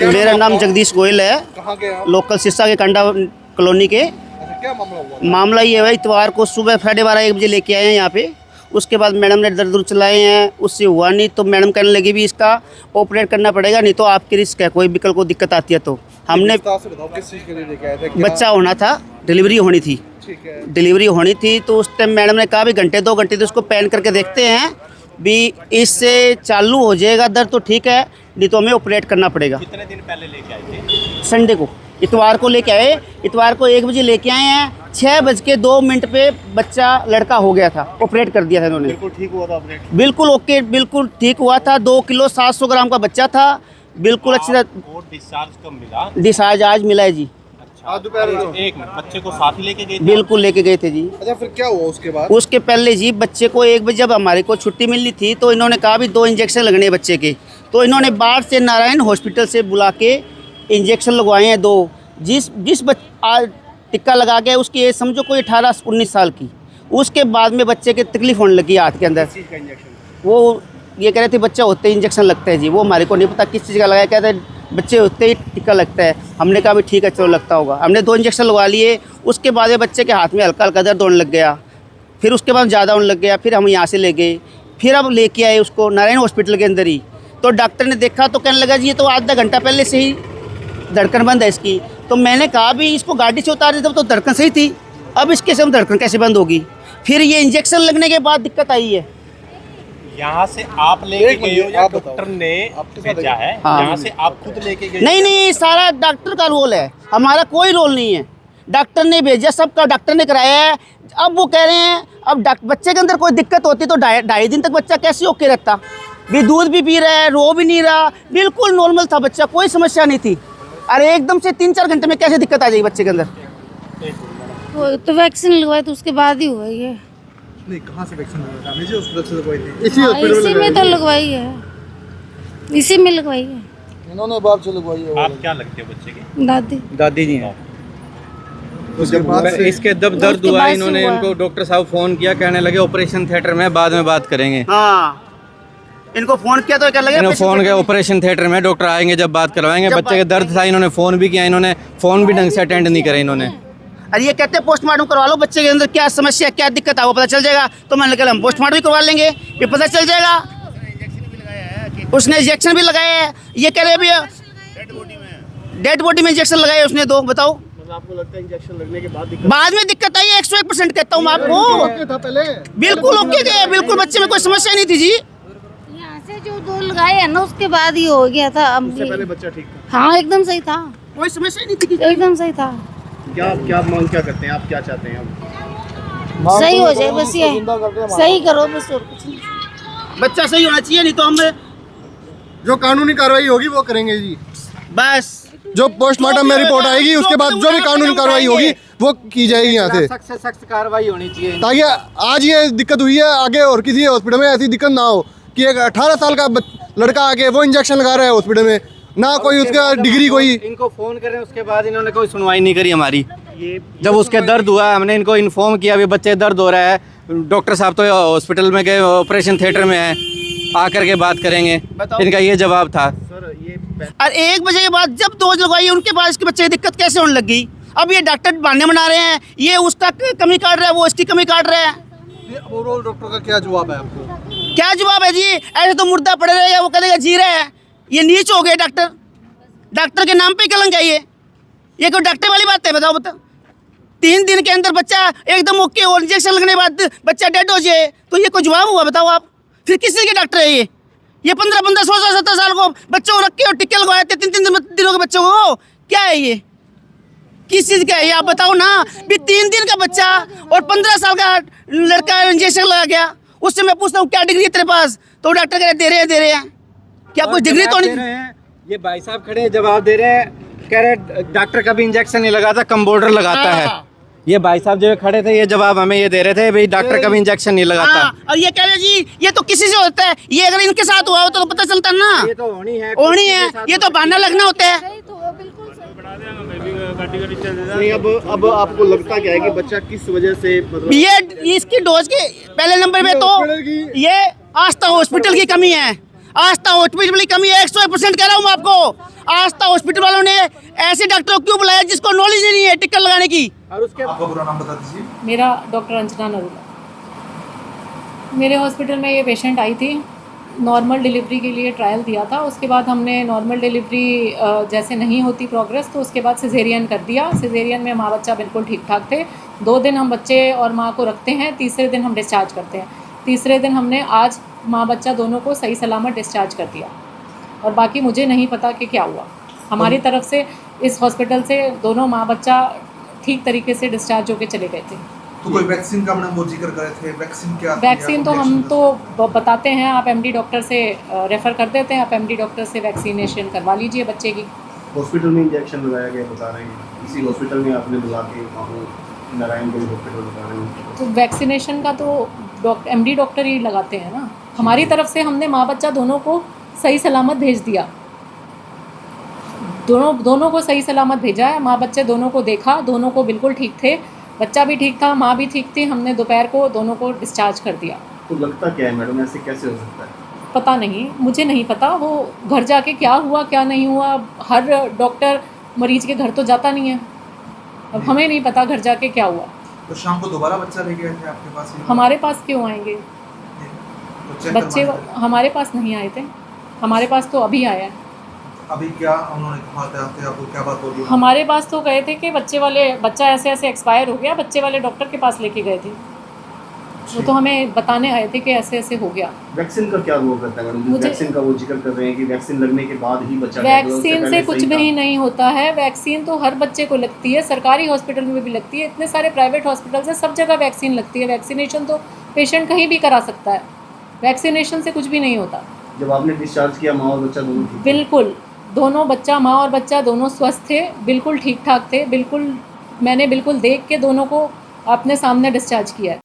मेरा नाम जगदीश गोयल है। कहाँ के आप? लोकल सिरसा के कंडा कॉलोनी के। अच्छा, क्या मामला हुआ? मामला ये है, इतवार को सुबह 12:30-1 बजे लेके आए हैं यहाँ पे। उसके बाद मैडम ने दर्द चलाए हैं, उससे हुआ नहीं तो मैडम कहने लगी भी इसका ऑपरेट करना पड़ेगा, नहीं तो आपकी रिस्क है, कोई विकल्प को दिक्कत आती है तो। हमने विस्तार से बताओ, किस चीज़ के लिए लेके आए थे? क्या? बच्चा होना था, डिलीवरी होनी थी। ठीक है। डिलीवरी होनी थी तो उस टाइम मैडम ने कहा भी घंटे 2 घंटे तो उसको पैन करके देखते हैं भी इससे चालू हो जाएगा दर्द तो ठीक है, नहीं तो हमें ऑपरेट करना पड़ेगा। कितने दिन पहले लेके आए थे? संडे को, इतवार को लेके आए। इतवार को 1 बजे लेके आए हैं, 6:02 पे बच्चा लड़का हो गया था, ऑपरेट कर दिया था इन्होंने। बिल्कुल ठीक हुआ था ऑपरेट? बिल्कुल ओके, बिल्कुल ठीक हुआ था। 2 किलो 700 ग्राम का बच्चा था, बिल्कुल अच्छी तरह। आपको डिस्चार्ज कब मिला? डिस्चार्ज आज मिला है जी। अच्छा, आज दोपहर को? एक मिनट, बच्चे को साथ ही लेके गए थे? बिल्कुल लेके गए थे जी। अच्छा, फिर क्या हुआ उसके बाद? उसके पहले जी बच्चे को 1 बजे जब हमारे को छुट्टी मिलनी थी तो इन्होंने कहा भी 2 इंजेक्शन लगने हैं बच्चे के, तो इन्होंने बाहर से नारायण हॉस्पिटल से बुला के इंजेक्शन लगवाए हैं 2। जिस टिक्का लगा के उसकी एज समझो कोई 18-19 साल की। उसके बाद में बच्चे के तकलीफ होने लगी हाथ के अंदर। किस चीज़ का इंजेक्शन? वो ये कह रहे थे बच्चा होते ही इंजेक्शन लगता है जी, वो हमारे को नहीं पता किस चीज़ का लगाया, कहते हैं बच्चे होते ही टिक्का लगता है। हमने कहा भी ठीक है चलो लगता होगा। हमने 2 इंजेक्शन लगवा लिए। उसके बाद ये बच्चे के हाथ में हल्का हल्का दर्द होने लग गया, फिर उसके बाद ज़्यादा होने लग गया, फिर हम यहाँ से ले गए, फिर अब लेके आए उसको नारायण हॉस्पिटल के अंदर ही। तो डॉक्टर ने देखा तो कहने लगा जी ये तो आधा घंटा पहले से ही धड़कन बंद है इसकी। तो मैंने कहा भी इसको गाड़ी से उतार देते तो धड़कन सही थी, अब इसके से धड़कन कैसे बंद होगी। फिर ये इंजेक्शन लगने के बाद दिक्कत आई है। यहाँ से आप लेके एक गए हो मिनट, या आप बताओ। डॉक्टर ने आपके साथ भेजा है? हाँ। यहाँ से आप खुद लेके गए? नहीं, सारा डॉक्टर का रोल है, हमारा कोई रोल नहीं है। डॉक्टर ने भेजा, सबका डॉक्टर ने कराया है। अब वो कह रहे हैं अब बच्चे के अंदर कोई दिक्कत होती तो 2.5 दिन तक बच्चा कैसे ओके रहता, भी दूध भी पी रहा है, रो भी नहीं रहा, बिल्कुल नॉर्मल था बच्चा, कोई समस्या नहीं थी। अरे एकदम से 3-4 घंटे में कैसे दिक्कत आ जाएगी बच्चे के अंदर। वो तो वैक्सीन लगवाई तो उसके बाद ही हुआ ये। नहीं, कहाँ से वैक्सीन हुआ था? निजी हॉस्पिटल से लगवाई थी? हाँ, इसी में तो लगवाई है, इसी में लगवाई है। इन्होंने बाप से लगवाई है। आप क्या लगते हो बच्चे के? दादी दादी जी हैं। उसके बाद से इसके जब दर्द उसके हुआ बाद से इन्होंने हुआ। इनको डॉक्टर साहब फोन किया, कहने लगे ऑपरेशन थिएटर में बाद में बात करेंगे। हाँ, इनको फ़ोन किया तो क्या लगे इन्होंने फोन किया ऑपरेशन थिएटर में डॉक्टर आएंगे जब बात करवाएंगे। जब बच्चे के दर्द था, इन्होंने फोन भी किया, इन्होंने फोन भी ढंग से अटेंड नहीं करे इन्होंने। अरे ये कहते हैं पोस्टमार्टम करवा लो, बच्चे के अंदर क्या समस्या क्या दिक्कत है वो पता चल जाएगा। तो मैंने कहा हम पोस्टमार्टम भी करवा लेंगे, ये पता चल जाएगा। उसने इंजेक्शन भी लगाया है, ये कह रहे भैया डेड बॉडी में इंजेक्शन लगाए उसने 2। बताओ आपको लगता है इंजेक्शन लगने के बाद बाद में दिक्कत आई है? 101% कहता हूँ मैं आपको, था पहले? बिल्कुल ओके थे, बिल्कुल बच्चे में कोई समस्या नहीं थी जी। यहाँ से जो 2 लगाए है ना उसके बाद ही हो गया था। अब उससे पहले बच्चा ठीक था? हाँ एकदम सही था, कोई समस्या नहीं थी। एकदम सही था। क्या मांग क्या करते हैं आप? क्या चाहते हैं अब? सही हो जाए बस, ये सही करो बस, और कुछ नहीं। बच्चा सही होना चाहिए, नहीं तो हम जो कानूनी कार्रवाई होगी वो करेंगे जी। बस जो पोस्टमार्टम में रिपोर्ट आएगी उसके बाद जो भी कानूनी कार्रवाई होगी वो की जाएगी यहाँ से, सख्त से सख्त कार्रवाई होनी चाहिए ताकि आज ये दिक्कत हुई है आगे और किसी हॉस्पिटल में ऐसी दिक्कत ना हो कि एक 18 साल का लड़का आके वो इंजेक्शन लगा रहा है हॉस्पिटल में, ना कोई उसका डिग्री कोई। इनको फोन करें उसके बाद इन्होंने कोई सुनवाई नहीं करी हमारी। जब उसके दर्द हुआ हमने इनको इन्फॉर्म किया भी बच्चे दर्द हो रहा है, डॉक्टर साहब तो हॉस्पिटल में गए, ऑपरेशन थिएटर में है, आकर के बात करेंगे। इनका ये जवाब था। और 1 बजे के बाद जब डोज लगवाई उनके बाद इसके बच्चे की दिक्कत कैसे होने लगी। अब ये डॉक्टर बहाने बना रहे हैं, ये उसका कमी काट रहा है, वो इसकी कमी काट रहा है। ओवरऑल डॉक्टर का क्या जवाब है आपको? क्या जवाब है जी? ऐसे तो मुर्दा पड़े रहेगा, वो कहेगा जी रहा है। ये नीच हो गए डॉक्टर, डॉक्टर के नाम पे कलंक है ये कोई डॉक्टर वाली बात है? बताओ 3 दिन के अंदर बच्चा एकदम ओके और इंजेक्शन लगने के बाद बच्चा डेड हो जाए तो ये कोई जवाब हुआ? बताओ आप, फिर किस चीज़ के डॉक्टर है ये 15-15, 16-17 साल को बच्चों को रख के और टिक्के लगवाए थे 3 दिनों के बच्चों को। क्या है ये, किस चीज़ का है ये? आप बताओ ना। भी 3 दिन का बच्चा और 15 साल का लड़का इंजेक्शन लगा गया, उससे मैं पूछता हूँ क्या डिग्री है तेरे पास? तो डॉक्टर कह रहे दे रहे हैं। क्या कोई डिग्री तो नहीं? ये भाई साहब खड़े जवाब दे रहे हैं, कह रहे डॉक्टर कभी इंजेक्शन नहीं लगाता, कंपाउंडर लगाता है। ये भाई साहब जो खड़े थे ये जवाब हमें ये दे रहे थे भाई डॉक्टर कभी इंजेक्शन नहीं लगाता। और ये कह रहे जी ये तो किसी से होता है, ये अगर इनके साथ हुआ हो तो पता चलता ना। ये तो होनी है, ये तो बहाना लगना होता है। नहीं, अब आपको लगता क्या है कि बच्चा किस वजह से मतलब ये इसकी डोज के पहले नंबर पे तो ये आस्था हॉस्पिटल की कमी है। आस्था हॉस्पिटल की कमी है, 100% कह रहा हूँ मैं आपको। आस्था हॉस्पिटल वालों ने ऐसे डॉक्टरों को क्यों बुलाया जिसको नॉलेज ही नहीं है टिक्कर लगाने की। आपका पूरा नाम बता दीजिए। मेरा डॉक्टर अंजना नरूला। मेरे हॉस्पिटल में ये पेशेंट आई थी, नॉर्मल डिलीवरी के लिए ट्रायल दिया था। उसके बाद हमने नॉर्मल डिलीवरी जैसे नहीं होती प्रोग्रेस, तो उसके बाद सिजेरियन कर दिया। सिजेरियन में माँ बच्चा बिल्कुल ठीक ठाक थे। 2 दिन हम बच्चे और माँ को रखते हैं, तीसरे दिन हम डिस्चार्ज करते हैं। तीसरे दिन हमने आज माँ बच्चा दोनों को सही सलामत डिस्चार्ज कर दिया, और बाकी मुझे नहीं पता कि क्या हुआ। हमारी तरफ से इस हॉस्पिटल से दोनों माँ बच्चा ठीक तरीके से डिस्चार्ज होकर चले गए थे। तो कोई वैक्सीन का हमने वो जिक्र करे थे, वैक्सीन क्या थी? वैक्सीन तो हम तो बताते हैं, आप एमडी डॉक्टर से रेफ़र कर देते हैं, आप एमडी डॉक्टर से वैक्सीनेशन करवा लीजिए बच्चे की। हॉस्पिटल में इंजेक्शन लगाया गया बता रहे हैं, इसी हॉस्पिटल में आपने बुला के नारायणगंज हॉस्पिटल बता रहे हैं। तो वैक्सीनेशन का तो एमडी डॉक्टर ही लगाते हैं ना। हमारी तरफ से हमने माँ बच्चा दोनों को सही सलामत भेज दिया, दोनों को सही सलामत भेजा है। माँ बच्चे दोनों को देखा, दोनों को बिल्कुल ठीक थे, बच्चा भी ठीक था, माँ भी ठीक थी। हमने दोपहर को दोनों को डिस्चार्ज कर दिया। तो लगता क्या है मैडम, ऐसे कैसे हो सकता है? पता नहीं, मुझे नहीं पता वो घर जाके क्या हुआ क्या नहीं हुआ। हर डॉक्टर मरीज के घर तो जाता नहीं है, अब हमें नहीं पता घर जाके क्या हुआ। तो शाम को दोबारा बच्चा ले गए थे आपके पास? हमारे पास क्यों आएंगे तो चेक बच्चे? करवाने थे। हमारे पास नहीं आए थे, हमारे पास तो अभी आया है। अभी क्या उन्होंने कहा था आपको, क्या बात होगी? हमारे पास तो गए थे कि बच्चा ऐसे ऐसे एक्सपायर हो गया, बच्चे वाले डॉक्टर के पास लेके गए थे। वो तो हमें बताने आए थे कि ऐसे ऐसे हो गया। वैक्सीन का क्या रोल करता है मैडम? मुझे- वैक्सीन का वो जिक्र कर रहे हैं कि वैक्सीन लगने के बाद ही बच्चा वैक्सीन से कुछ भी नहीं होता है। वैक्सीन तो हर बच्चे को लगती है, सरकारी हॉस्पिटल में भी लगती है, इतने सारे प्राइवेट हॉस्पिटल है, सब जगह वैक्सीन लगती है। वैक्सीनेशन तो पेशेंट कहीं भी करा सकता है, वैक्सीनेशन से कुछ भी नहीं होता। जब आपने डिस्चार्ज किया माँ और बच्चा दोनों ठीक थे? बिल्कुल, दोनों बच्चा, माँ और बच्चा दोनों स्वस्थ थे, बिल्कुल ठीक ठाक थे। बिल्कुल मैंने बिल्कुल देख के दोनों को अपने सामने डिस्चार्ज किया है।